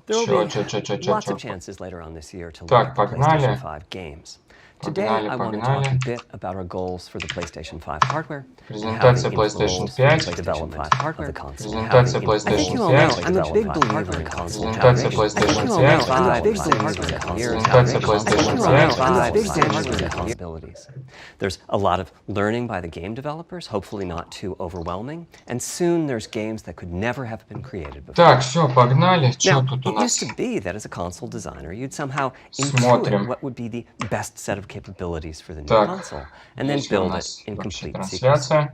There will be lots of chances later on this year to look at the PlayStation 5 games. Today, I want to talk a bit about our goals for the PlayStation 5 hardware, Презентация PlayStation 5. Презентация PlayStation 5. I'm a big believer in console. Презентация PlayStation 5. Презентация PlayStation 5. There's a lot of learning by the game developers, hopefully not too overwhelming, and soon there's games that could never have been created before. Так, все, погнали. Что тут у It нас? used to be that as a console designer, you'd somehow Смотрим. intuit what would be the best set of capabilities for the new Так, console, and then если у build it нас in вообще complete secrecy. трансляция.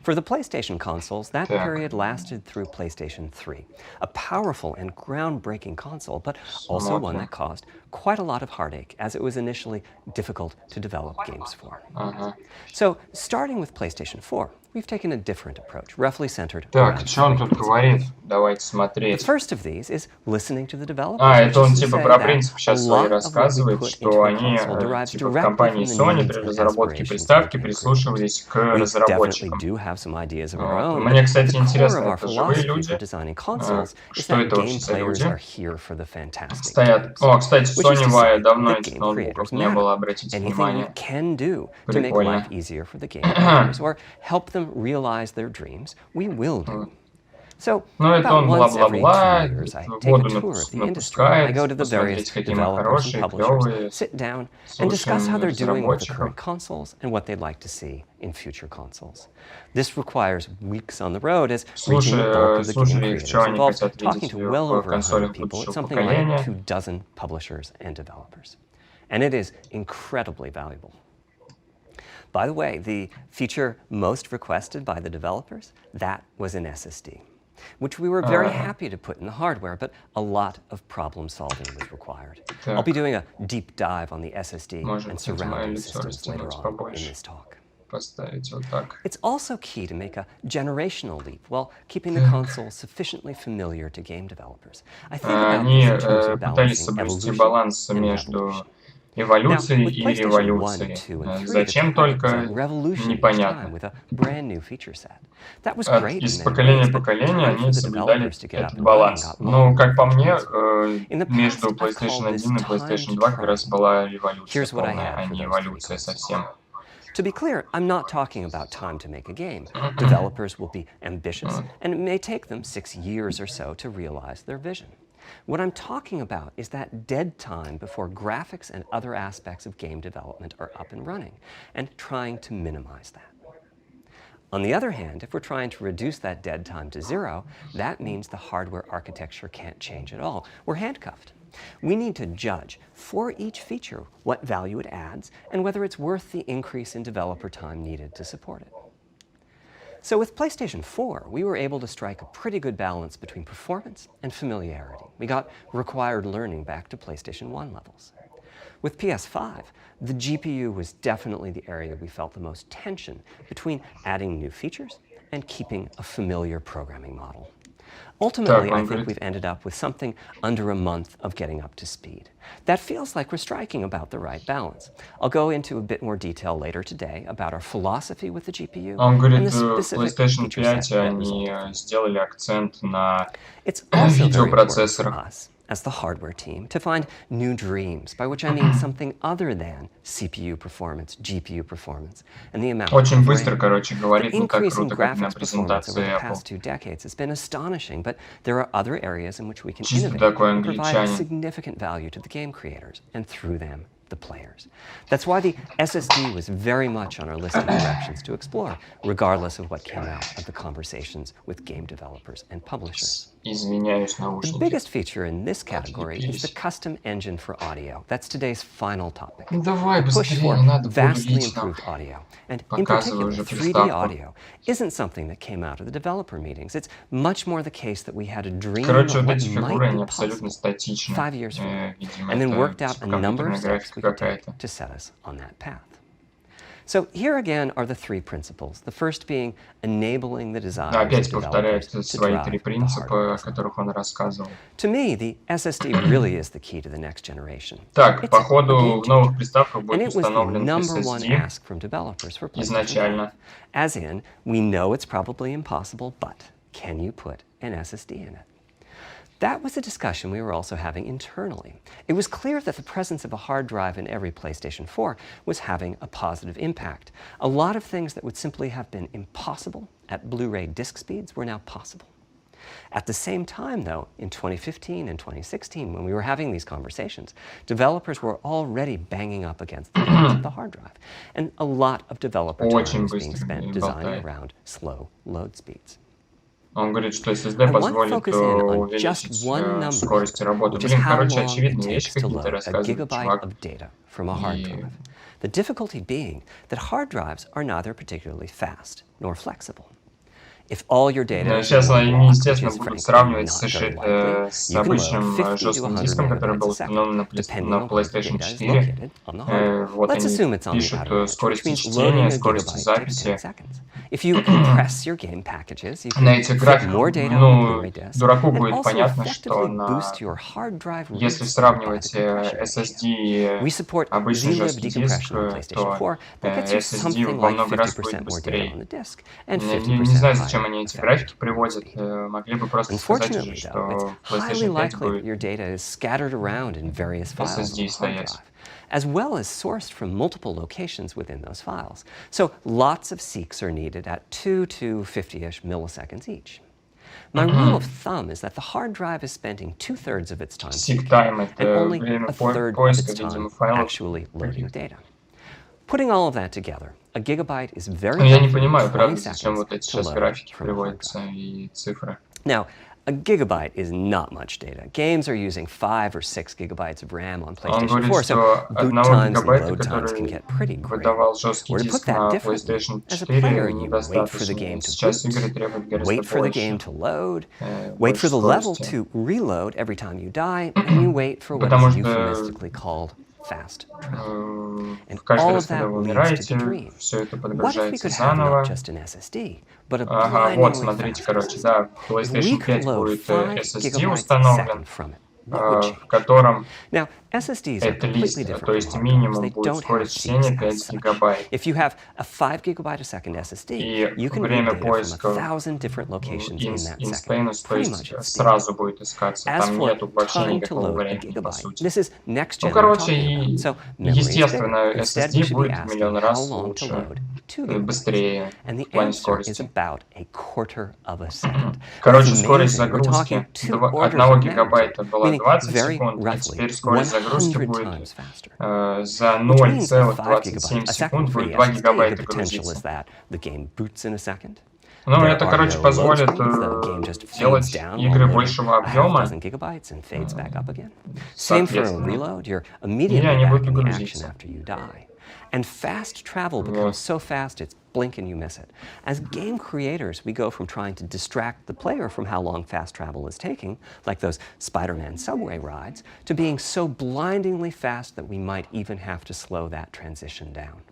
For the PlayStation consoles, that Так. period lasted through PlayStation 3, a powerful and groundbreaking console, but also one that caused quite a lot of heartache, as it was initially difficult to develop games for. Ага. So, starting with PlayStation 4, we've taken a different approach, roughly centered Так, around что он three тут principles. говорит? Давайте The смотреть. first of these is listening to the developers. Это он which is to типа say про that принцип a сейчас lot свой of what we рассказывает, put что into the они console derives типа в directly компании from the Sony needs при and разработке aspirations of приставки the game прислушивались к We definitely разработчикам. do have some ideas of our own, Мне, but кстати, the core интересно, of our это живые philosophy for люди? designing consoles is Что that это вообще game за players люди? are here for the fantastic Стоят. games. О, кстати, Which is to Sony say давно that этих game ноутбуков creators не matter. было, обратите Anything we внимание. can do to make Прикольно. life easier for the game players or help them realize their dreams, we will do. So, Ну, это about он once every 2 бла-бла-бла, years, I take a воду tour of the industry. I напускает, go to the various посмотреть, какие мы developers and хорошие, publishers, клевые, sit down, and discuss how слушаем they're doing with the разработчиков. current consoles and what they'd like to see in future consoles. This requires weeks on the road as reaching the bulk of the game Слушали их, creators что они involved, хотят talking видеть to well в over 100 консолях people at будущего something like поколения. 24 publishers and developers. And it is incredibly valuable. By the way, the feature most requested by the developers, that was an SSD, which we were very happy to put in the hardware, but a lot of problem solving was required. I'll be doing a deep dive on the SSD and surrounding systems later on in this talk. Поставить вот так. It's also key to make a generational leap while keeping the console sufficiently familiar to game developers. I think about Они this in terms of пытались balancing соблюсти evolution баланс and между revolution. эволюцией Now, with и PlayStation 1, революцией. 2, and 3, Зачем the time was только, a revolution each непонятно. time with a brand new feature set. That was Из great in many поколения ways, в but поколение time for они the соблюдали developers to get up этот and running баланс. got Ну, longer как по with each мне, console. In the между past, I've PlayStation called this 1 и time PlayStation 2 как раз trial. была революция Here's what I полная, had а for не those three эволюция consoles. совсем. To be clear, I'm not talking about time to make a game. Developers will be ambitious, and it may take them 6 years or so to realize their vision. What I'm talking about is that dead time before graphics and other aspects of game development are up and running, and trying to minimize that. On the other hand, if we're trying to reduce that dead time to 0, that means the hardware architecture can't change at all. We're handcuffed. We need to judge for each feature what value it adds and whether it's worth the increase in developer time needed to support it. So with PlayStation 4, we were able to strike a pretty good balance between performance and familiarity. We got required learning back to PlayStation 1 levels. With PS5, the GPU was definitely the area we felt the most tension between adding new features and keeping a familiar programming model. Ultimately, I think we've ended up with something under a month of getting up to speed. That feels like we're striking about the right balance. I'll go into a bit more detail later today about our philosophy with the GPU and the specific PlayStation feature set 5 that они resulted from it. сделали акцент на It's also very important for видеопроцессорах. us, as the hardware team, to find new dreams, by which I mean something other than CPU performance, GPU performance, and the amount Очень of быстро, RAM. короче, The говорит, не так increase in круто, как на graphics performance over презентации the Apple. past 2 decades has been astonishing, but there are other areas in which we can Чисто innovate такой and provide англичанин. significant value to the game creators, and through them, the players. That's why the SSD was very much on our list of directions to explore, regardless of what came out of the conversations with game developers and publishers. Извиняюсь, The наушники. biggest feature in this category is the custom engine for audio. That's today's final topic. Давай The push быстрее, for не надо, буду vastly видеть там. improved audio. And in Показываю particular, уже 3D приставку. audio isn't something that came out of the developer meetings. It's much more the case that we had a dream Короче, of вот what эти фигуры, might они be абсолютно possible статичны. 5 years from now, Видимо, and then это worked out a типа number of компьютерная steps графика we could take какая-то. to set us on that path. So here again are the 3 principles. The first being enabling the desires of Опять developers повторяет to свои drive 3 the принципа, hardware о design. которых он рассказывал. To me, the SSD really is the key to the next generation. Так, It's a походу game в новых changer. приставках And будет it was the установлен number one SSD ask from developers for PlayStation 5. изначально. As in, we know it's probably impossible, but can you put an SSD in it? That was a discussion we were also having internally. It was clear that the presence of a hard drive in every PlayStation 4 was having a positive impact. A lot of things that would simply have been impossible at Blu-ray disc speeds were now possible. At the same time, though, in 2015 and 2016, when we were having these conversations, developers were already banging up against the limits of the hard drive, and a lot of developer time was being spent designing around slow load speeds. Он говорит, что SSD позволит увеличить скорость работы. Блин, короче, очевидные вещи какие-то рассказывает чувак. The difficulty being that hard drives are neither particularly fast nor flexible. If all your data сейчас они, естественно, будут сравнивать с обычным жестким диском, который был установлен на PlayStation 4. Вот они пишут скорости чтения, скорости записи. На этих графиках, дураку будет понятно, что если сравнивать SSD и обычный жесткий диск, то SSD во много раз будет быстрее. Не знаю, зачем они эти графики приводят, могли бы просто сказать уже, что PlayStation 5 будет SSD стоять. As well as sourced from multiple locations within those files. So lots of seeks are needed at 2 to 50-ish milliseconds each. My rule of thumb is that the hard drive is spending 2/3 of its time seeking, and only 1/3 of its time actually loading data. Putting all of that together, a gigabyte is very Я не понимаю, правда, зачем вот эти сейчас графики приводятся и цифры. Now, a gigabyte is not much data. Games are using 5 or 6 gigabytes of RAM on PlayStation 4, so boot times and load times can get pretty great. Or to put that differently, as a player, you wait for the game to boot, wait for the game to load, wait for the level to reload every time you die, and you wait for what is euphemistically called fast travel. And all of that leads to the dream. What if we could have not just an SSD, but a blindingly fast system? We could load 5 gigabytes a second from it. В котором Now, SSDs are completely different. то есть минимум будет скорость чтения 5 гигабайт. If you have a 5 gigabyte a second SSD, you can read data from 1,000 different locations in that second. Pretty much at speed. Сразу будет искаться, там нету вообще никакого времени, по сути. This is next gen. Короче, естественно, SSD будет в миллион раз лучше, быстрее в плане скорости. Короче, скорость загрузки 1 гигабайта была 20 секунд, а теперь скорость загрузки будет за 0,27 секунд будет 2 гигабайта грузиться. Ну, это, короче, позволит делать игры большего объема, соответственно, и они будут грузиться. And fast travel becomes so fast it's blink and you miss it. As game creators, we go from trying to distract the player from how long fast travel is taking, like those Spider-Man subway rides, to being so blindingly fast that we might even have to slow that transition down.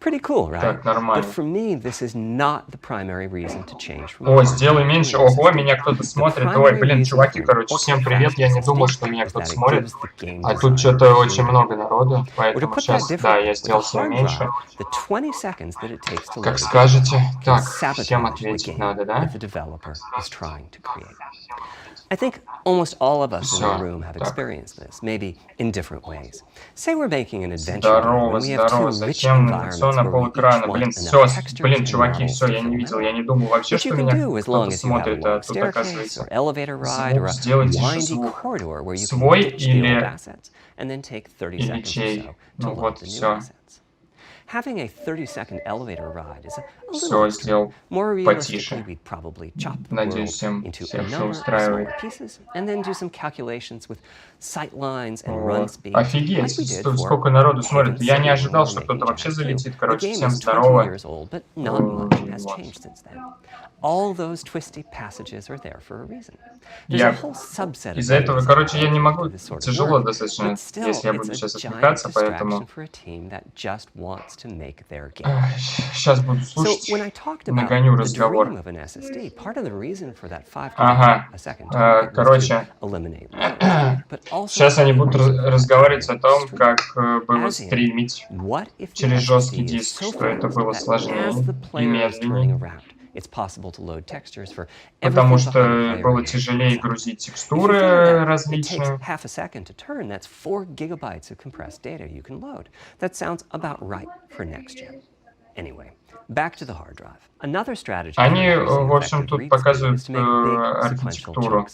Pretty cool, right? But for me, this is not the primary reason to change. О, сделай меньше. Ого, меня кто-то смотрит. Ой, блин, чуваки, короче, всем привет. Я не думал, что меня кто-то смотрит. А тут что-то очень много народу. Поэтому сейчас, да, я сделал все меньше. Как скажете. Так, всем ответить надо, да? I think almost all of us in the room have experienced this, maybe in different ways. Say we're making an adventure game, and we have two rich environments where we each want enough textures and models to fill in. What you can do, as long as you have a long staircase, or elevator ride, or a windy corridor where you can scale assets, and then take 30 seconds or so to load the new assets. Having a 30-second elevator ride is a little more realistically, we'd probably chop the world into a number of smaller pieces and then do some calculations with sight lines and run speed. Офигеть, сколько народу смотрит. Я не ожидал, что кто-то вообще залетит. Короче, всем здорово. All those twisty passages are there for a reason. Из-за этого, короче, я не могу, тяжело достаточно, если я буду сейчас отвлекаться, поэтому сейчас буду слушать, нагоню разговор. Ага, короче, сейчас они будут разговаривать о том, как было стримить через жесткий диск, что это было сложнее и медленнее. Потому что было тяжелее грузить текстуры различные. Они, в общем, тут показывают архитектуру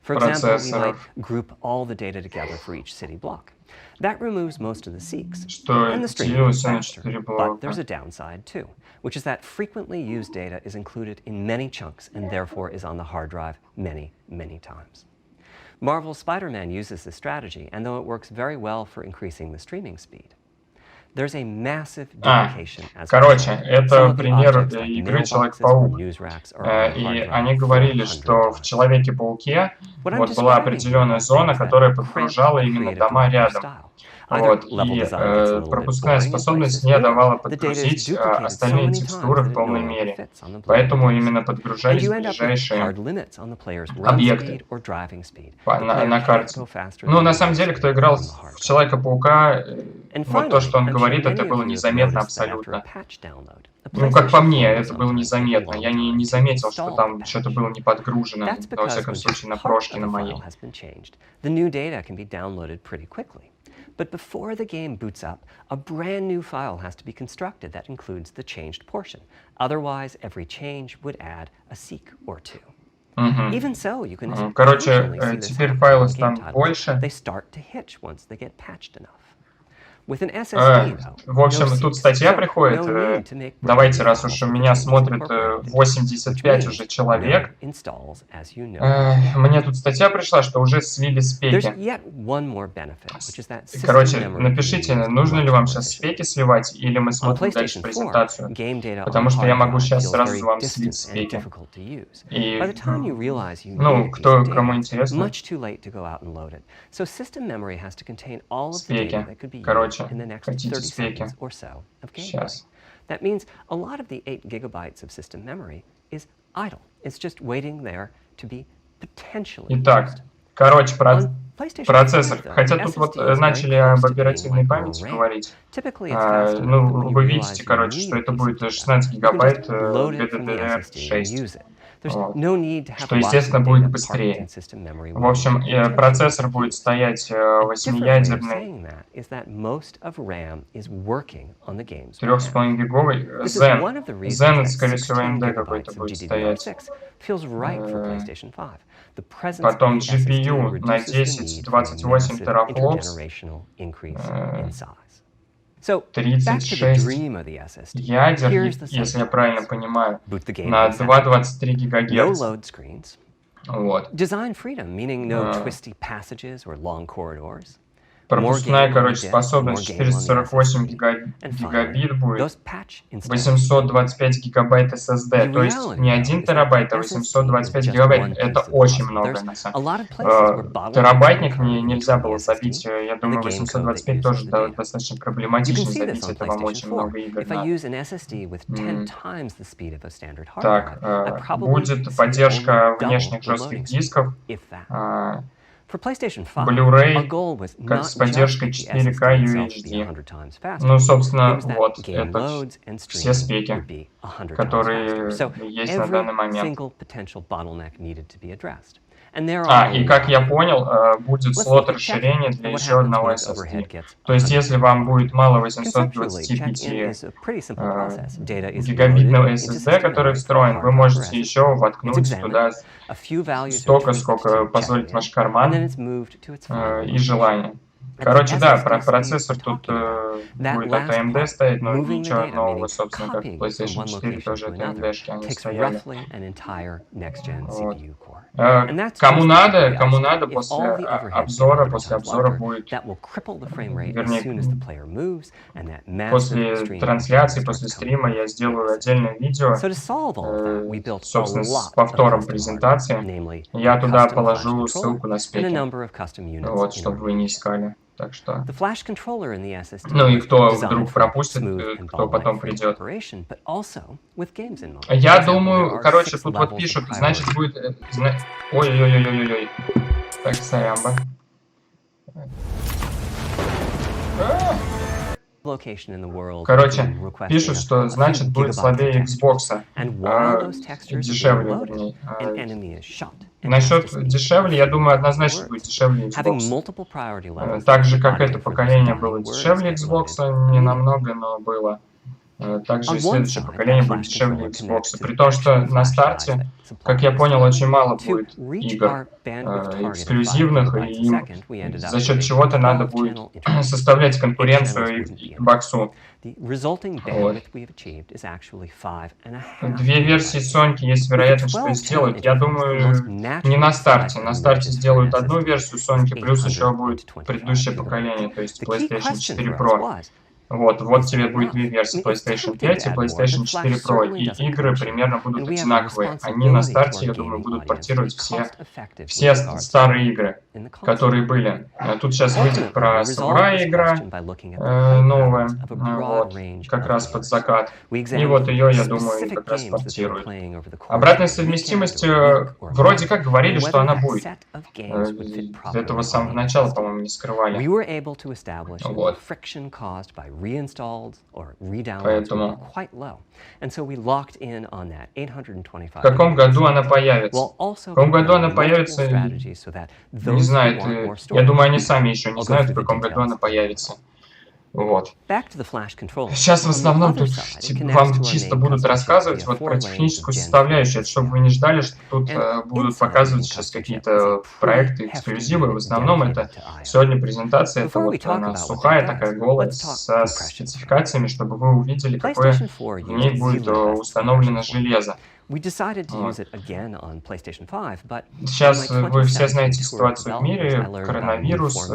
процессоров. Что делится на 4 блока. Which is that frequently used data is included in many chunks and therefore is on the hard drive many, many times. Marvel's Spider-Man uses this strategy, and though it works very well for increasing the streaming speed, there's a massive duplication as короче, это пример игры Человек-паук. И они говорили, что в Человеке-пауке вот была определенная зона, которая подгружала именно дома рядом. Вот, и пропускная способность не давала подгрузить остальные текстуры в полной мере. Поэтому именно подгружались ближайшие объекты на карте. Ну, на самом деле, кто играл в Человека-паука, вот то, что он говорит, это было незаметно абсолютно. Ну, как по мне, это было незаметно. Я не заметил, что там что-то было не подгружено, во всяком случае, на прошке на моей. But before the game boots up, a brand new file has to be constructed that includes the changed portion. Otherwise, every change would add a seek or two. Even so, you can короче, теперь файлов там больше. They start to hitch once they get patched enough. В общем, тут статья приходит. Давайте, раз уж у меня смотрит 85 уже человек, мне тут статья пришла, что уже слили спеки. Короче, напишите, нужно ли вам сейчас спеки сливать, или мы смотрим дальше презентацию. Потому что я могу сейчас сразу вам слить спеки. И, ну, кому интересно. Спеки. Короче, хотите спеки. Сейчас. That means a lot of the 8 gigabytes of system memory is idle. It's just waiting there to be potentially used. Итак, короче, процессор. Хотя тут вот начали об оперативной памяти говорить. Ну, вы видите, короче, что это будет 16 гигабайт GDDR6. Вот. Что, естественно, будет быстрее. В общем, процессор будет стоять 8-ядерный, 3,5 гиговый. Zen, это, скорее всего, AMD какой-то будет стоять. Потом GPU на 10-28 терафлопс. 36 ядер, если я правильно понимаю, на 2,23 ГГц. Вот. Пропускная, короче, способность 448 гигабит будет, 825 гигабайт SSD, то есть не 1 терабайт, а 825 гигабайт. Это очень много, на самом деле. Терабайтник нельзя было забить, я думаю, 825 тоже достаточно проблематично забить, это вам очень много игр надо. Так, будет поддержка внешних жестких дисков. Blu-ray как с поддержкой 4K UHD. Ну, собственно, вот, это все спеки, которые есть на данный момент. И как я понял, будет слот расширения для еще одного SSD. То есть, если вам будет мало 825 гигабитного SSD, который встроен, вы можете еще воткнуть туда столько, сколько позволит ваш карман и желание. Короче, да, процессор тут будет от AMD стоять, но ничего нового, собственно, как PlayStation 4 тоже от AMD-шки они стояли. Вот. Кому надо, после обзора будет, вернее, после трансляции, после стрима я сделаю отдельное видео, собственно, с повтором презентации. Я туда положу ссылку на спеки, вот, чтобы вы не искали. Так что... Ну и кто вдруг пропустит, кто потом придет. Я думаю, короче, тут вот пишут, значит будет... Ой-ой-ой-ой-ой-ой. Так, сорямба. Короче, пишут, что значит будет слабее Xbox, дешевле, вернее. Насчет дешевле, я думаю, однозначно будет дешевле Xbox. Так же, как это поколение было дешевле Xbox, не намного, но было. Также и следующее поколение будет дешевле Xbox. При том, что на старте, как я понял, очень мало будет игр эксклюзивных, и им за счет чего-то надо будет составлять конкуренцию Xbox. Вот. 2 версии Соньки есть вероятность, что сделают. Я думаю, не на старте. На старте сделают одну версию Соньки, плюс еще будет предыдущее поколение, то есть PlayStation 4 Pro. Вот тебе будет 2 версии, PlayStation 5 и PlayStation 4 Pro, и игры примерно будут одинаковые. Они на старте, я думаю, будут портировать все старые игры, которые были. Тут сейчас выйдет про самурая игра новая, вот, как раз под закат. И вот ее, я думаю, как раз портируют. Обратная совместимость, вроде как говорили, что она будет. Этого с самого начала, по-моему, не скрывали. Вот. Поэтому в каком году она появится? В каком году она появится, не знают. Я думаю, они сами еще не знают, в каком году она появится. Вот. Сейчас в основном тут вам чисто будут рассказывать вот про техническую составляющую, чтобы вы не ждали, что тут будут показывать сейчас какие-то проекты, эксклюзивы. В основном это сегодня презентация, это вот она сухая, такая голая, со спецификациями, чтобы вы увидели, какое в ней будет установлено железо. Сейчас вы все знаете ситуацию в мире, коронавирус,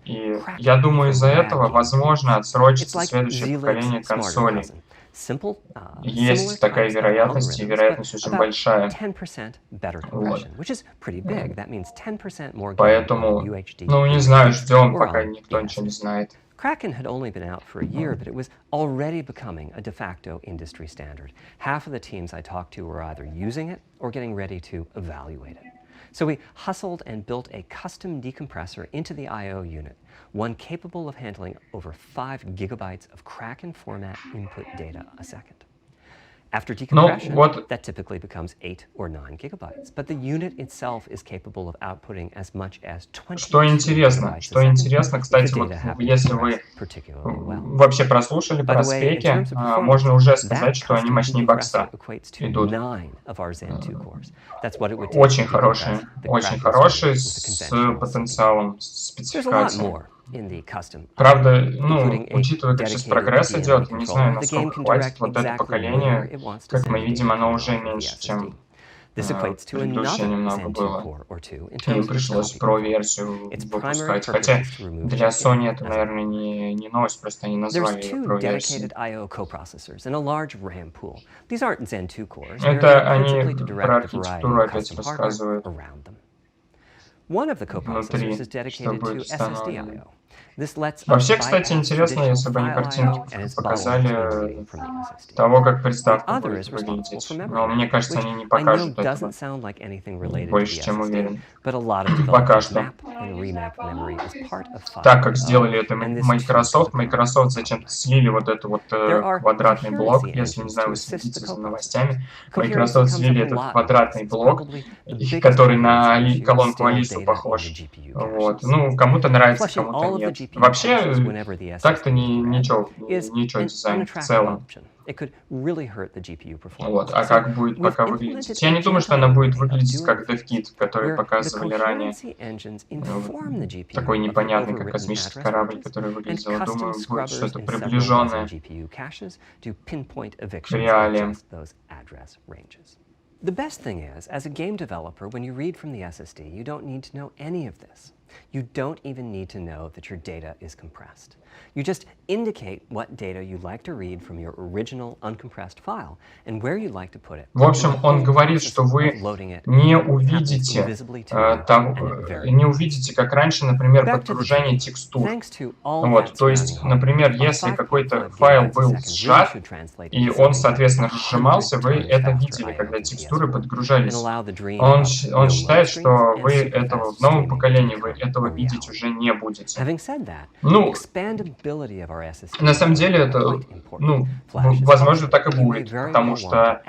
и я думаю, из-за этого, возможно, отсрочится следующее поколение консолей. Есть такая вероятность, и вероятность очень большая. Вот. Поэтому, не знаю, ждем, пока никто ничего не знает. Kraken had only been out for a year, but it was already becoming a de facto industry standard. Half of the teams I talked to were either using it or getting ready to evaluate it. So we hustled and built a custom decompressor into the I/O unit, one capable of handling over 5 gigabytes of Kraken format input data a second. After decompression, that typically becomes 8 or 9 gigabytes, but the unit itself is capable of outputting as much as 20 Что интересно, кстати, вот если вы вообще прослушали про спеки, можно уже сказать, что они мощнее бокса идут. Очень хорошие, с потенциалом, с спецификацией. Правда, учитывая, как сейчас прогресс идет, не знаю, насколько хватит вот это поколение. Как мы видим, оно уже меньше, чем предыдущее немного было. И пришлось Pro-версию выпускать. Хотя для Sony это, наверное, не новость, просто они назвали ее Pro-версией. Это они про архитектуру опять рассказывают. Внутри, что будет установлено. Вообще, кстати, интересно, если бы они картинки показали того, как приставка будет выглядеть. Но мне кажется, они не покажут этого. Больше, чем уверен. Пока что. Так как сделали это Microsoft зачем-то слили вот этот вот квадратный блок. Если, не знаю, вы следите за новостями. Microsoft слили этот квадратный блок, который на колонку Алису похож. Вот. Кому-то нравится, кому-то нет. Вообще, так-то ничего дизайн в целом. Вот. А как будет пока выглядеть? Я не думаю, что она будет выглядеть как DevKit, который показывали ранее. Такой непонятный, как космический корабль, который выглядел. Думаю, будет что-то приближенное к реалиям. The best thing is, as a game developer, when you read from the SSD, you don't need to know any of this. You don't even need to know that your data is compressed. You just indicate what data you'd like to read from your original uncompressed file and where you'd like to put it. В общем, он говорит, что вы не увидите, как раньше, например, подгружение текстур. Вот, то есть, например, если какой-то файл был сжат, и он, соответственно, сжимался, вы это видели, когда текстуры подгружались. Он считает, что вы этого в новом поколении вы этого видеть уже не будете. Having said that, Ну, expandability of our SSD на самом деле это, ну, возможно, так и будет, потому что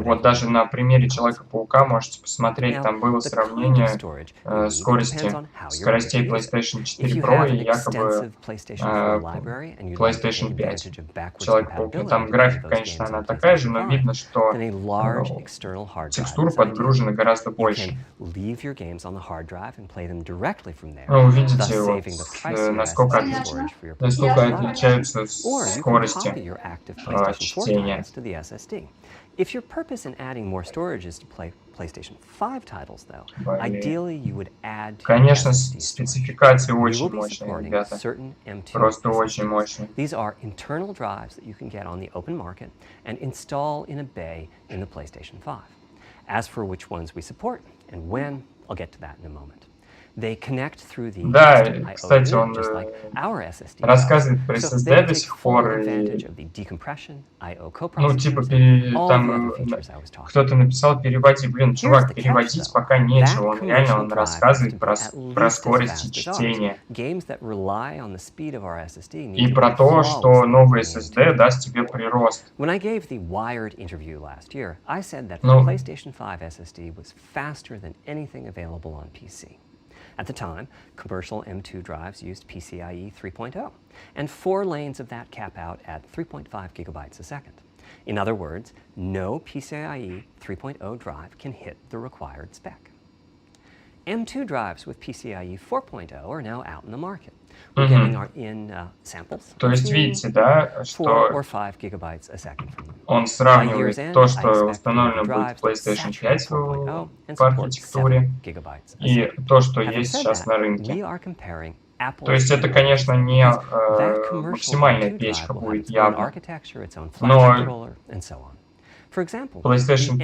вот даже на примере Человека-паука можете посмотреть, там было сравнение скоростей PlayStation 4 Pro и якобы PlayStation 5 Человека-паука. Там графика, конечно, она такая же, но видно, что текстур подгружено гораздо больше. Ну, вы видите, вот, насколько отличаются скорости чтения. If your purpose in adding more storage is to play PlayStation 5 titles, though, ideally you would add two Конечно, SSD спецификации очень мощные, ребята. Просто очень мощные. These are internal drives that you can get on the open market and install in a bay in the PlayStation 5. As for which ones we support and when, I'll get to that in a moment. They connect through the Да, кстати, он just like our SSD. рассказывает про SSD до сих пор, и, ну, типа, там кто-то написал «переводи». Блин, чувак, переводить пока нечего, он реально рассказывает про скорость чтения. И про то, что новый SSD даст тебе прирост. When I gave the Wired interview last year, I said that the PlayStation 5 SSD was faster than anything available on PC. At the time, commercial M2 drives used PCIe 3.0, and 4 lanes of that cap out at 3.5 gigabytes a second. In other words, no PCIe 3.0 drive can hit the required spec. M2 drives with PCIe 4.0 are now out in the market. We're getting our samples. То есть видите, да, что он сравнивает то, что установлено будет в PlayStation 5 по архитектуре, и то, что есть сейчас на рынке. То есть это, конечно, не максимальная печка будет явно, но PlayStation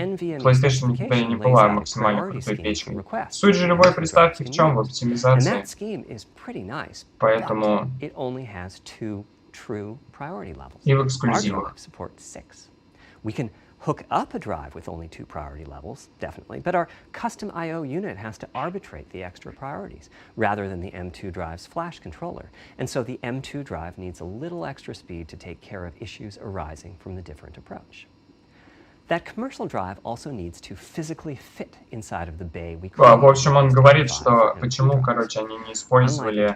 не была максимально крутой печкой. Суть же любой приставки в чем? В оптимизации. Поэтому и в эксклюзивах. We can hook up a drive with only 2 priority levels, definitely, but our custom I/O unit has to arbitrate the extra priorities rather than the M2 drive's flash controller. And so the M2 drive needs a little extra speed to take care of issues arising from the different approach. That commercial drive also needs to physically fit inside of the bay we created. В общем, он говорит, что почему, короче, они не использовали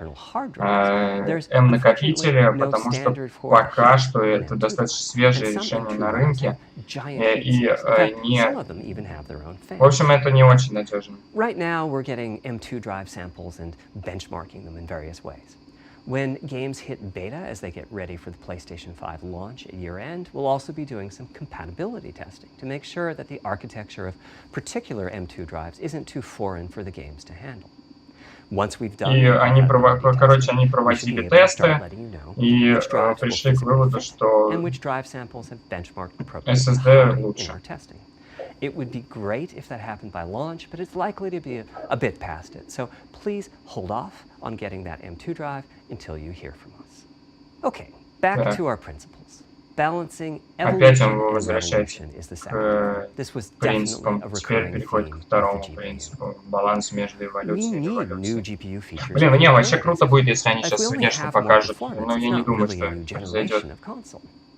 M-накопители, потому что пока что это достаточно свежее решение на рынке, и не... В общем, это не очень надежно. Right now, we're getting M2 drive samples and benchmarking them in various ways. When games hit beta as they get ready for the PlayStation 5 launch at year-end, we'll also be doing some compatibility testing to make sure that the architecture of particular M2 drives isn't too foreign for the games to handle. Once we've done и они проводили тесты и пришли к выводу, что SSD лучше. It would be great if that happened by launch, but it's likely to be a bit past it. So please hold off on getting that M2 drive until you hear from us. Okay, back to our principles. Balancing evolution and revolution is the second. This was definitely a recurring theme of the принципу. Баланс между эволюцией и революцией. Блин, не, вообще круто будет, если они сейчас внешне покажут, но я не думаю, что произойдет.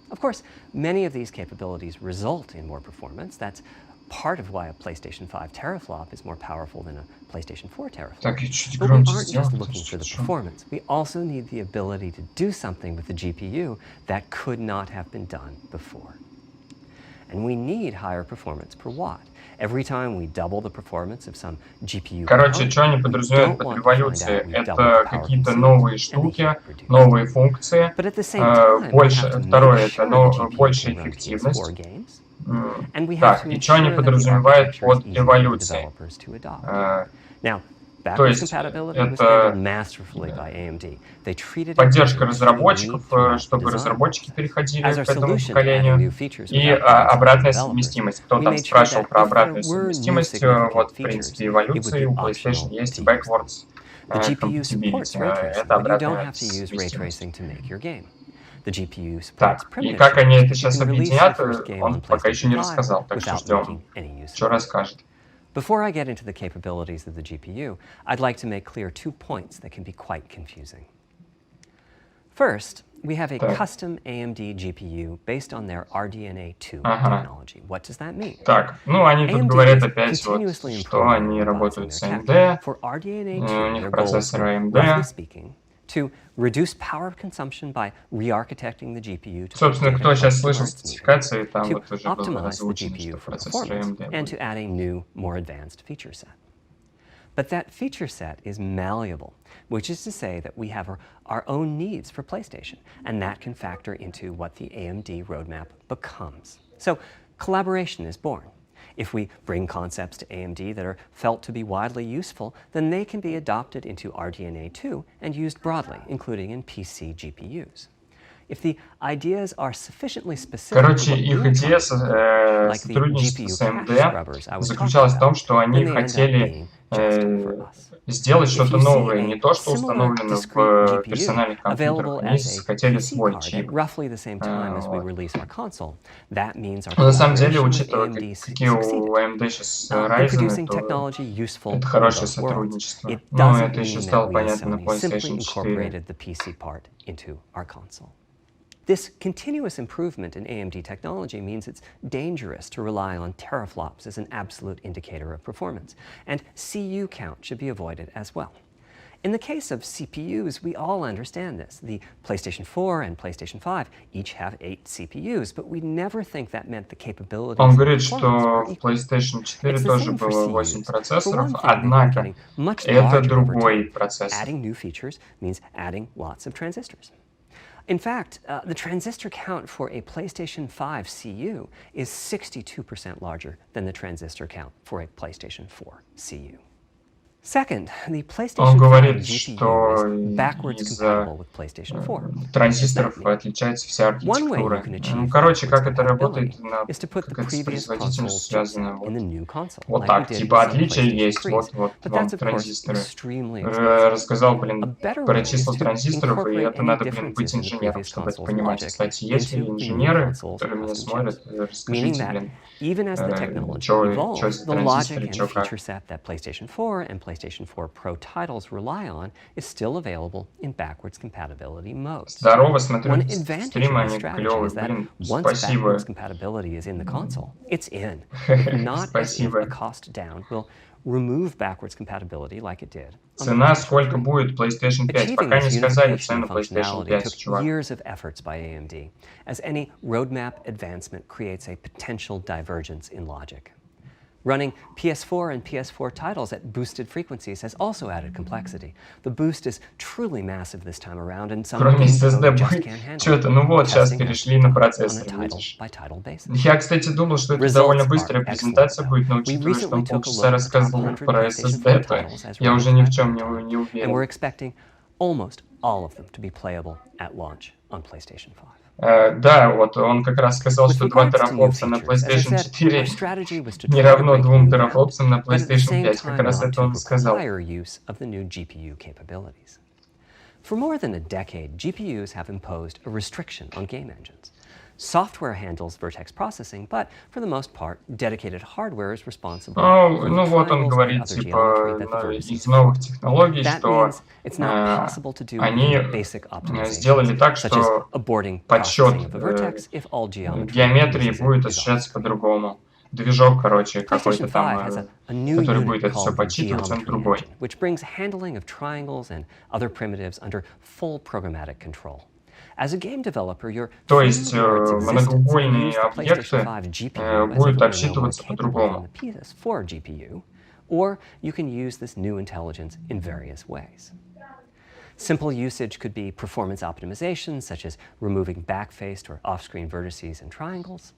Of course, many of these capabilities result in more performance. That's part of why a PlayStation 5 teraflop is more powerful than a PlayStation 4 teraflop. But we aren't just looking for the performance. We also need the ability to do something with the GPU that could not have been done before. And we need higher performance per watt. Every time we double the performance of some GPU. Короче, что они подразумевают под революцией? Это какие-то новые штуки, новые функции. Второе, это большая эффективность. Так, и что они подразумевают под революцией? То есть это поддержка разработчиков, чтобы разработчики переходили к этому поколению, и обратная совместимость. Кто там спрашивал про обратную совместимость, вот, в принципе, эволюции у PlayStation есть backwards compatibility. Это обратная совместимость. Так, и как они это сейчас объединят, он пока еще не рассказал, так что ждем, что расскажет. Before I get into the capabilities of the GPU, I'd like to make clear 2 points that can be quite confusing. First, we have a custom AMD GPU based on their RDNA 2 technology. What does that mean? Так, ну они тут говорят опять вот, что они работают с AMD, у них процессор AMD. To reduce power consumption by re-architecting the GPU to собственно, кто сейчас слышал спецификации, там вот уже было озвучено, что процессор AMD and to add a new, more advanced feature set. But that feature set is malleable, which is to say that we have our own needs for PlayStation, and that can factor into what the AMD roadmap becomes. So collaboration is born. If we bring concepts to AMD that are felt to be widely useful, then they can be adopted into RDNA 2 and used broadly, including in PC GPUs. If the ideas are sufficiently specific, короче, их идея сотрудничества с AMD заключалась в том, что они хотели сделать что-то новое, не то, что установлено в персональных компьютерах. Они хотели свой чип. Но на самом деле, учитывая, какие у AMD сейчас Ryzen, то это хорошее сотрудничество. Но это еще стало понятно на PlayStation 4. This continuous improvement in AMD technology means it's dangerous to rely on teraflops as an absolute indicator of performance, and CU count should be avoided as well. In the case of CPUs, we all understand this. The PlayStation 4 and PlayStation 5 each have 8 CPUs, but we never think that meant the capabilities. Он говорит, что в PlayStation 4 тоже было 8 процессоров, однако это другой процессор. Adding new features means adding lots of transistors. In fact, the transistor count for a PlayStation 5 CU is 62% larger than the transistor count for a PlayStation 4 CU. Second, the PlayStation 5 GPU is backwards compatible with PlayStation 4. Транзисторов отличается вся архитектура. Ну, короче, как это работает, как это с производительностью связано. Вот так, типа отличие есть, вот вам транзисторы. Рассказал, перечислил транзисторов, и это надо, быть инженером, чтобы это понимать. Кстати, если инженеры, которые меня смотрят, расскажите, Even as the technology evolves, the logic and the feature set that PlayStation 4 and PlayStation 4 Pro titles rely on is still available in backwards compatibility mode. Здорово, смотрю стримы, они клёвые, блин, спасибо. Backwards compatibility is in the console, it's in. Not as if a cost down will remove backwards compatibility like it did. Цена сколько будет PlayStation 5? Пока не сказали цену PlayStation 5, чувак. Years of efforts by AMD, as any roadmap advancement creates a potential divergence in logic. Running PS4 and PS4 titles at boosted frequencies has also added complexity. The boost is truly massive this time around, and some кроме just SSD can't handle что-то, ну вот, сейчас перешли на процессор, видишь. Я, кстати, думал, что это довольно быстрая презентация будет, но учитывая, что он полчаса рассказывал про SSD, то я уже ни в чем не уверен. And we're expecting almost all of them to be playable at launch on PlayStation 5. Да, вот он как раз сказал, что 2 терафлопса на PlayStation 4 не равно 2 терафлопсам на PlayStation 5. Как раз это он сказал. For more than a decade, GPUs have imposed a restriction on game engines. Software handles vertex processing, but for the most part, dedicated hardware is responsible. Ну вот он говорит, типа, из новых технологий, что они сделали так, что подсчет геометрии будет осуществляться по-другому. Движок, короче, какой-то там, который будет это все подсчитывать, он другой. Which brings handling of triangles and other primitives under full programmatic control. As a game developer, то есть многоугольные объекты будут обсчитываться по-другому. Or you can use this new intelligence in various ways. Simple usage could be performance optimization, such as removing backfaced or off-screen vertices and triangles.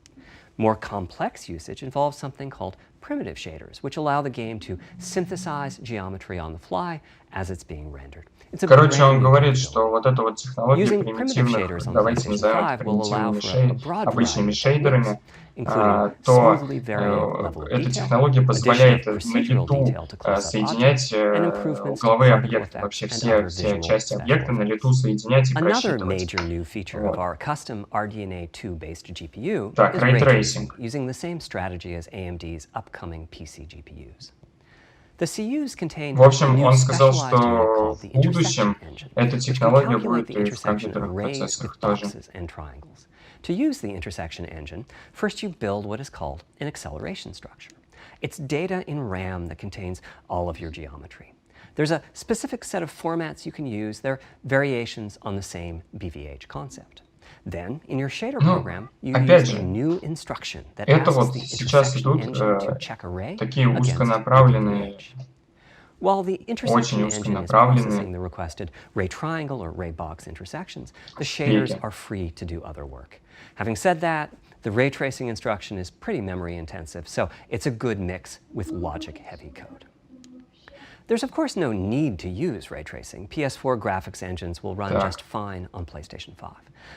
More complex usage involves something called primitive shaders, which allow the game to synthesize geometry on the fly as it's being rendered. Короче, он говорит, что вот эта вот технология примитивных, давайте назовем это примитивными обычными шейдерами, то эта технология позволяет на лету соединять угловые объекты, вообще все части объекта на лету соединять и просчитывать. Так, рейтрейсинг. upcoming PC GPUs. The CUs contain В общем, a new он сказал, specialized unit что called в the intersection будущем engine, эта which can технология calculate будет the и в intersection of компьютерных arrays процессорах with тоже. boxes and triangles. To use the intersection engine, first you build what is called an acceleration structure. It's data in RAM that contains all of your geometry. There's a specific set of formats you can use. They're variations on the same BVH concept. Then, in your shader program, you use a new instruction that asks the intersection engine to check array такие against the узконаправленные, BVH. While the intersection engine is processing the requested ray triangle or ray box intersections, the shaders are free to do other work. Having said that, the ray tracing instruction is pretty memory intensive, so it's a good mix with logic-heavy code. There's of course no need to use ray tracing. PS4 graphics engines will run just fine on PlayStation 5.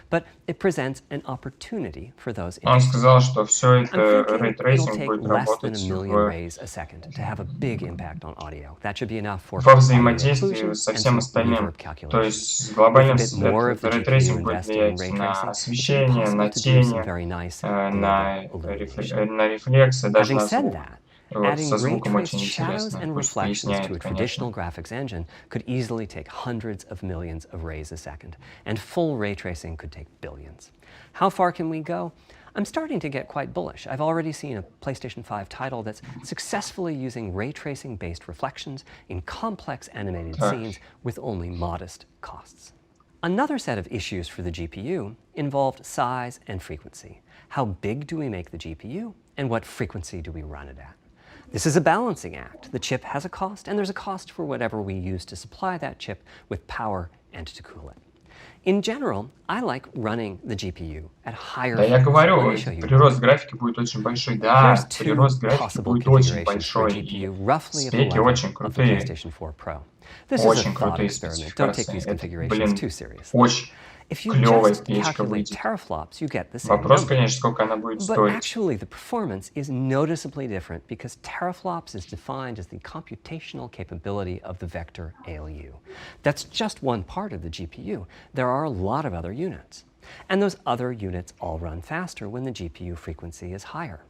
But it presents an opportunity for those interested. Он сказал, что все это I'm thinking ray it'll tracing take будет less than работать a million rays a second to have a big impact on audio. That should be enough for во audio взаимодействии occlusion со and всем some остальным. reverb То calculations. есть с глобальным With a bit more of the ray GPU tracing будет invested in влиять ray на tracing, освещение, it should be на possible to do some тени, very nice на global illumination. рефлексы, даже Having на said звук. that, Вот, adding со ray звуком очень traced shadows интересно. and Пусть reflections to поясняет, a конечно. traditional graphics engine could easily take hundreds of millions of rays a second, and full ray tracing could take billions. How far can we go? I'm starting to get quite bullish. I've already seen a PlayStation 5 title that's successfully using ray tracing-based reflections in complex animated scenes with only modest costs. Another set of issues for the GPU involved size and frequency. How big do we make the GPU, and what frequency do we run it at? This is a balancing act. The chip has a cost, and there's a cost for whatever we use to supply that chip with power and to cool it. In general, I like running the GPU at higher Да, я frequency. говорю, Let me show you. прирост графики будет очень большой. Да, Here's two прирост графики possible будет очень configurations for a большой. И GPU roughly at the спеки level очень of the крутые. PlayStation 4 Pro. This is a Очень thought крутые experiment. Don't take спецификации. these Это, configurations too блин, seriously. очень If you клевая just печка calculate выйдет. teraflops, you get the same Вопрос, number. конечно, сколько она будет But стоить. actually, the performance is noticeably different because teraflops is defined as the computational capability of the vector ALU. That's just one part of the GPU. There are a lot of other units. And those other units all run faster when the GPU frequency is higher.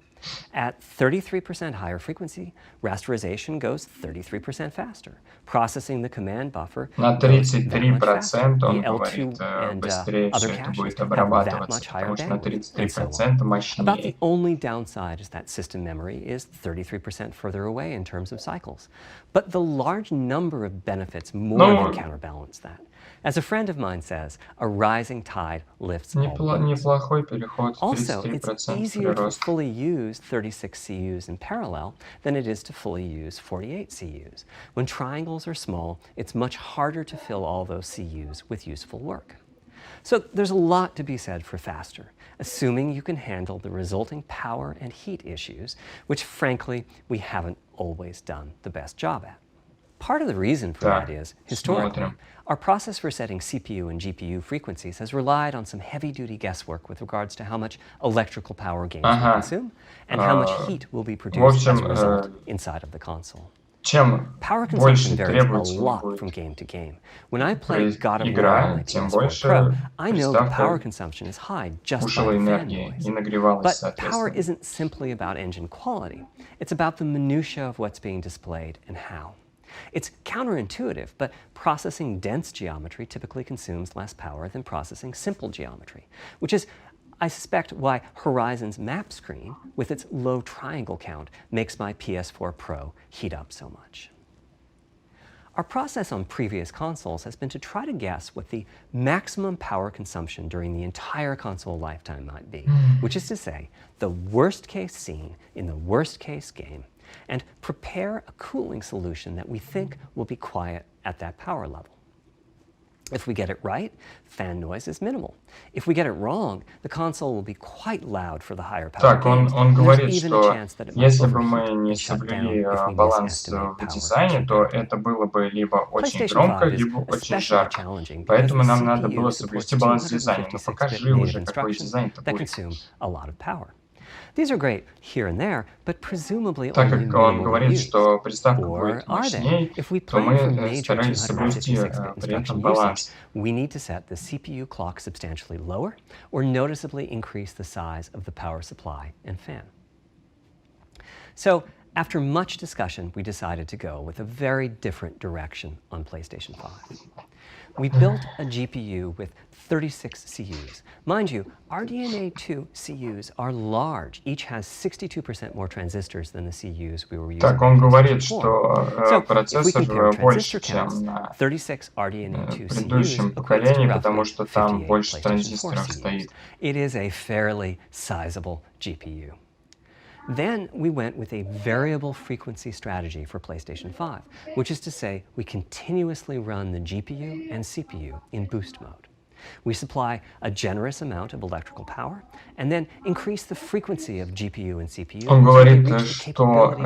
At 33% higher frequency, rasterization goes 33% faster. Processing the command buffer На goes that much faster. 33% The он L2 говорит, and быстрее other все это caches будет have that обрабатываться, much higher потому что на bandwidth, and so on. 33% About the мощнее. only downside is that system memory is 33% further away in terms of cycles. But the large number of benefits more than counterbalance that. As a friend of mine says, a rising tide lifts all boats. Неплохой переход, Also, it's 33% easier to прирост. fully use 36 CUs in parallel than it is to fully use 48 CUs. When triangles are small, it's much harder to fill all those CUs with useful work. So there's a lot to be said for faster, assuming you can handle the resulting power and heat issues, which frankly, we haven't always done the best job at. Part of the reason for that is, historically, our process for setting CPU and GPU frequencies has relied on some heavy-duty guesswork with regards to how much electrical power games will consume and how much heat will be produced as a result inside of the console. Чем Power consumption varies a требовательной lot будет from game to game. When I play God of War игра, on my тем PS4 больше Pro, I know the приставка power consumption is high just by кушала the fan энергии и noise. нагревалась, But power соответственно. isn't simply about engine quality. It's about the minutia of what's being displayed and how. It's counterintuitive, but processing dense geometry typically consumes less power than processing simple geometry, which is, I suspect, why Horizon's map screen, with its low triangle count, makes my PS4 Pro heat up so much. Our process on previous consoles has been to try to guess what the maximum power consumption during the entire console lifetime might be, which is to say, the worst-case scene in the worst-case game, and prepare a cooling solution that we think will be quiet at that power level. If we get it right, fan noise is minimal. If we get it wrong, the console will be quite loud for the higher power Так, games, он and there's говорит, even a что chance that it might если бы мы overheat не and shut down соблюли if we баланс misestimate в power дизайне, too то badly. это было бы либо очень PlayStation громко, 5 is либо очень especially жарко. challenging because Поэтому the нам надо CPU было supports соблюсти баланс в дизайне. Ну 256-bit покажи native уже, какой instructions дизайн-то that будет. consume a lot of power. These are great here and there, but presumably Так only как он minimally говорит, used. что приставка Or будет are they? мощней, If we то plan for мы major старались соблюсти 256-bit при этом instruction usage, баланс. we need to set the CPU clock substantially lower or noticeably increase the size of the power supply and fan. So After much discussion, we decided to go with a very different direction on PlayStation 5. We built a GPU with 36 CUs. Mind you, RDNA 2 CUs are large. Each has 62% more transistors than the CUs we were using. Так, он говорит, что процессор больше, чем на 36 RDNA 2 предыдущем поколении, потому что там больше транзисторов стоит. It is a fairly sizable GPU. Then we went with a variable frequency strategy for PlayStation 5, which is to say we continuously run the GPU and CPU in boost mode. We supply a generous amount of electrical power and then increase the frequency of GPU and CPU. Он говорит, что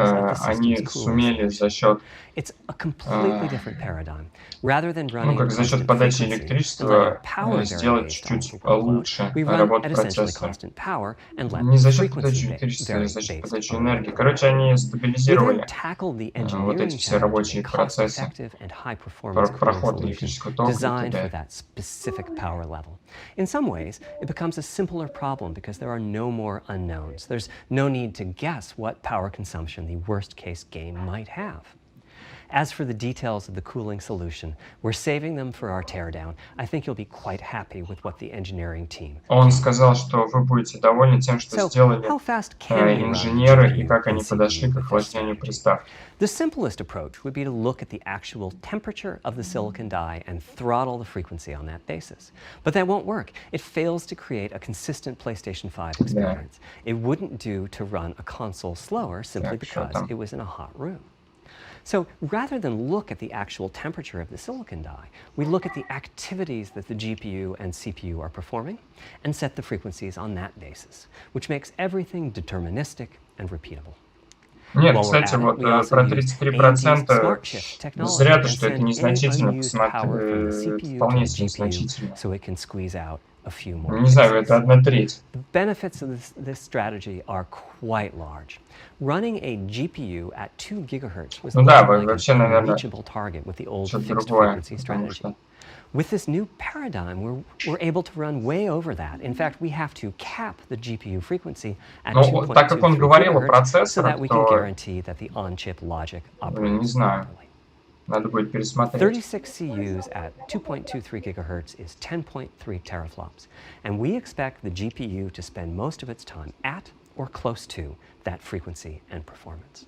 они сумели за счет It's a completely different paradigm. Rather than running как за счет подачи электричества сделать чуть-чуть лучше работу процессора. Не за счет подачи электричества, а за счет подачи энергии. Короче, они стабилизировали вот эти все рабочие процессы, проход электрического тока и т.д. power level. In some ways, it becomes a simpler problem because there are no more unknowns. There's no need to guess what power consumption the worst-case game might have. As for the details of the cooling solution, we're saving them for our teardown. I think you'll be quite happy with what the engineering team. Он сказал, что вы будете довольны тем, что сделали инженеры и как они подошли к охлаждению приставки. The simplest approach would be to look at the actual temperature of the silicon die and throttle the frequency on that basis. But that won't work. It fails to create a consistent PlayStation 5 experience. It wouldn't do to run a console slower simply because it was in a hot room. So rather than look at the actual temperature of the silicon die, we look at the activities that the GPU and CPU are performing and set the frequencies on that basis, which makes everything deterministic and repeatable. Нет, кстати, вот про 33% зря то, что это незначительно, вполне себе значительно. Не знаю, это 1/3. The benefits of this strategy are quite large. Running a GPU at 2 GHz was like an unreachable target with the old fixed frequency strategy. With this new paradigm, we're able to run way over that. In fact, we have to cap the GPU frequency at 2.23 GHz so that we can guarantee that the on-chip logic operates properly. Надо будет пересмотреть. 36 CUs at 2.23 GHz is 10.3 teraflops, and we expect the GPU to spend most of its time at or close to that frequency and performance.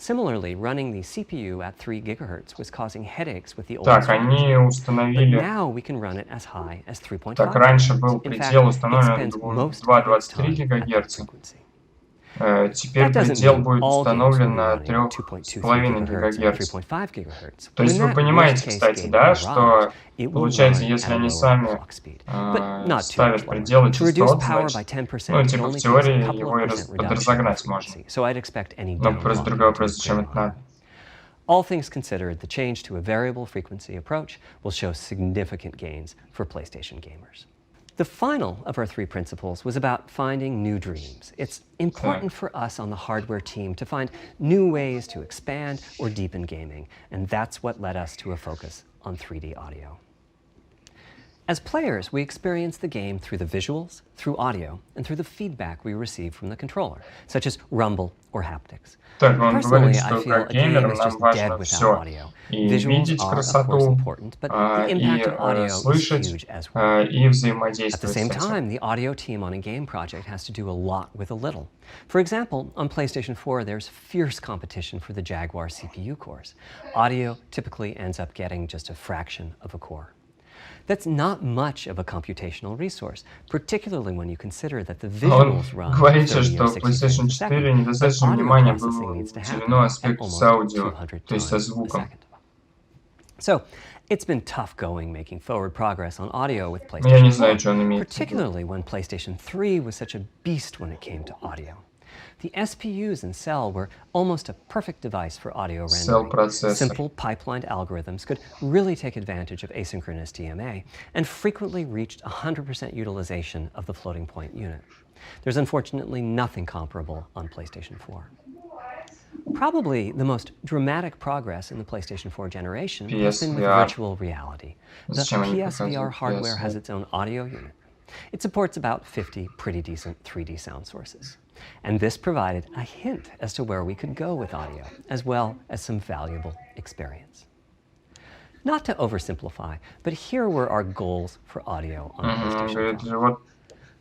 Similarly, running the CPU at 3 GHz was causing headaches with the old они установили... But now we can run it as high as 3.5 Так, раньше был предел установлен 2,23 ГГц. Теперь предел будет установлен на 3,5 ГГц. То есть вы понимаете, кстати, да, что получается, если они сами ставят пределы частот, значит, типа в теории его и подразогнать можно. Но просто другой вопрос, зачем это надо. All things considered, the change to a variable frequency approach will show significant gains for PlayStation gamers. The final of our 3 principles was about finding new dreams. It's important for us on the hardware team to find new ways to expand or deepen gaming, and that's what led us to a focus on 3D audio. As players, we experience the game through the visuals, through audio, and through the feedback we receive from the controller, such as rumble or haptics. Personally, I feel a game is just dead without audio. Visuals are, of course, important, but the impact of audio is huge as well. At the same time, the audio team on a game project has to do a lot with a little. For example, on PlayStation 4, there's fierce competition for the Jaguar CPU cores. Audio typically ends up getting just a fraction of a core. That's not much of a computational resource, particularly when you consider that the visuals run 30 говорится, or что 60 PlayStation 4 недостаточно внимания было уделено аспекту с аудио, то есть со звуком. So, it's been tough going making forward progress on audio with PlayStation 4, particularly when PlayStation 3 was such a beast when it came to audio. The SPUs in Cell were almost a perfect device for audio rendering. Simple pipelined algorithms could really take advantage of asynchronous DMA and frequently reached 100% utilization of the floating point unit. There's unfortunately nothing comparable on PlayStation 4. Probably the most dramatic progress in the PlayStation 4 generation has been with virtual reality. The PSVR hardware has its own audio unit. It supports about 50 pretty decent 3D sound sources. And this provided a hint as to where we could go with audio, as well as some valuable experience. Not to oversimplify, but here were our goals for audio on PlayStation 5.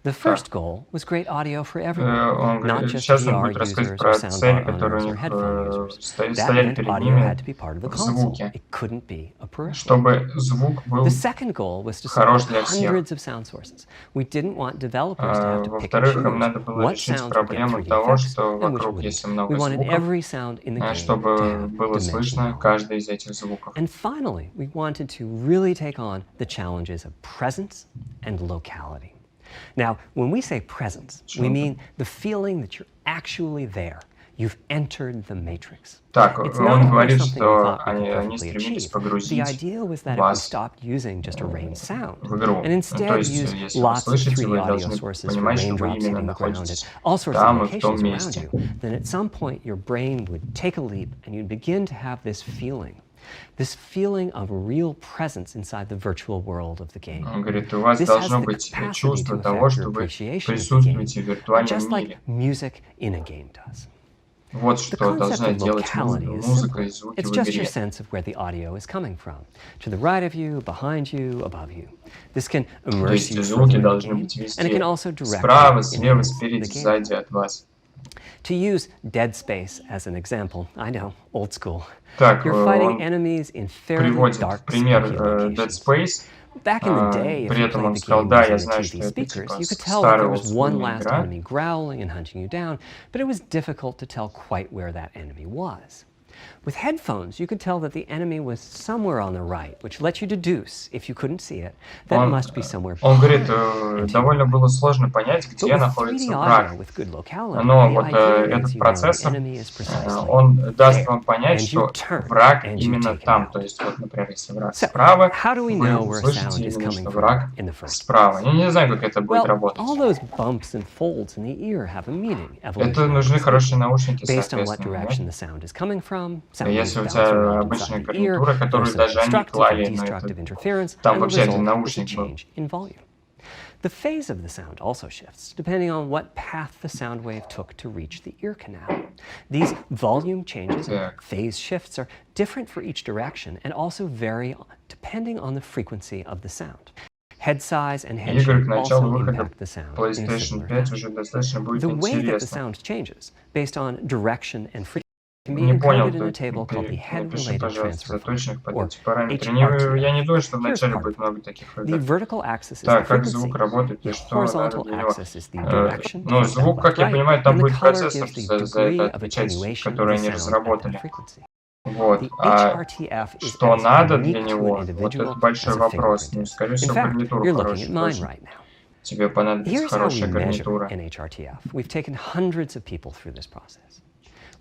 The first goal was great audio for everyone, not just VR users or soundbar owners or headphone users. That meant audio had to be part of the console. It couldn't be a peripheral. The second goal was to support hundreds of sound sources. We didn't want developers to have to pick and choose what sounds would get 3D effects and which wouldn't. We wanted every sound in the game to have dimension. And finally, we wanted to really take on the challenges of presence and locality. Now, when we say presence, we mean the feeling that you're actually there. You've entered the matrix. It's not говорит, something we что thought we could они perfectly стремились achieve. погрузить The idea was that if we stopped using just a rain sound and instead used если lots of слышите, 3D вы audio должны sources for понимать, что вы raindrops именно hitting the ground and находитесь all sorts of там и в том locations around месте. you, then at some point your brain would take a leap and you'd begin to have this feeling of real presence inside the virtual world of the game. Он говорит, у вас This has должно the быть capacity чувство to того, affect что your вы appreciation of the присутствуете в game, виртуальном just like мире. music in a game does. Вот The что concept должна of делать locality is музыка и simple. звуки It's в just your игре. sense of where the audio is coming from. To the right of you, behind you, above you. This can То immerse есть you звуки further in the должны game, быть and it can везде. also direct Справа, you слева, in спереди, the game. сзади от вас. To use Dead Space as an example, I know, old school. Так, You're fighting он enemies in fairly приводит dark, пример spooky Dead locations. Space. Back in the day, if При you этом played он the сказал, game да, я using the знаю, что TV это speakers, типа you could tell that старая there was one олдскульная last игра. enemy growling and hunting you down, but it was difficult to tell quite where that enemy was. With headphones, you could tell that the enemy was somewhere on the right, which let you deduce, if you couldn't see it, that it must be somewhere Он говорит, behind. довольно было сложно понять, But где with находится 3D враг. audio with good locality, Но the вот idea is этот you know the процессор, enemy is precisely он даст there, вам понять, and что you turn, враг and you именно take him там. out. То есть, вот, например, если враг So, справа, how do we вы know where услышите sound is именно, coming что from враг in the first справа. place? Я не знаю, как это будет Well, работать. all those bumps and folds in the ear have a meaning. Это нужны хорошие наушники, Based on what соответственно. direction Нет? the sound is coming from, sound waves Если у bounce тебя around обычная inside the ear, гарнитура, которую there's some даже они constructive клали, and но destructive это... interference, Там and the вообще один result is a наушник был. change in volume. The phase of the sound also shifts, depending on what path the sound wave took to reach the ear canal. These volume changes and phase shifts are different for each direction and also vary depending on the frequency of the sound. Head size and head Игры к shape началу also выхода impact the sound in a PlayStation similar 5 fashion. уже достаточно будет The way that the интересно. sound changes based on direction and frequency can be Не понял, encoded in a table called the напиши, head-related пожалуйста, transfer за точных function, под or эти параметры. HRTF. Я не думаю, что Here's вначале part. будет много таких The игр. vertical axis is the Так, как frequency, звук работает и the что надо horizontal для него. axis is the direction, Ну, left, звук, как я right, понимаю, там and the будет color процессор gives the за это degree of отвечать, attenuation of который the они sound at that разработали. frequency. Вот. The А HRTF is что as надо для unique to него, an вот individual это большой as a вопрос. fingerprint Ну, is. скорее In всего, fact, гарнитура you're looking at хорошая mine тоже. right now. Тебе понадобится Here's how we хорошая measure гарнитура. an HRTF. We've taken hundreds of people through this process.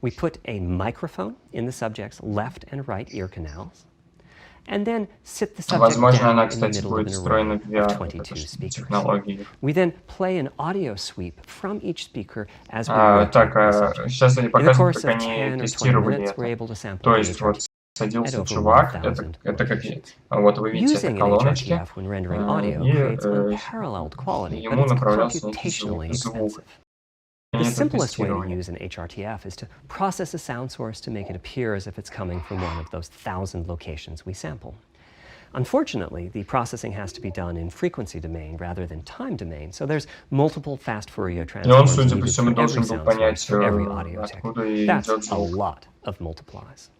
We put a microphone in the subject's left and right ear canals, and then sit the subject Возможно, down она, in the кстати, middle of будет an встроена array в of VR, 22 speakers. технологии. We then play an audio sweep from each speaker as we rotate Так, the subject. сейчас они In the показывают, course как of они 10 or 20 тестировали minutes, we're это. able to sample То the есть вот HRTF at садился over чувак, 1000 это как, locations. вот вы видите, это Using an колоночки, HRTF when rendering audio и creates unparalleled quality, but ему it's направлялся некий computationally звук. expensive. Они The это simplest way to тестировали. use an HRTF is to process a sound source to make it appear as if it's coming from one of those 1000 locations we sample. Unfortunately, the processing has to be done in frequency domain rather than time domain, so there's multiple fast Fourier И он, transforms судя по needed всему, for every должен был sound source понять, for every audio откуда technique. идет That's a звук. lot of multiplies.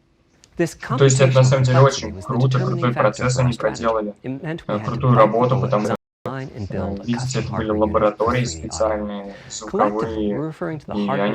This То есть это на самом деле computational очень complexity was the круто, determining крутой factor процесс for our они strategy. проделали, It meant we had to крутую bite the работу, bullet, потому что, design and build a видите, custom это были hardware unit for лаборатории 3D audio. специальные, Collectively, звуковые, we're referring to the и hardware они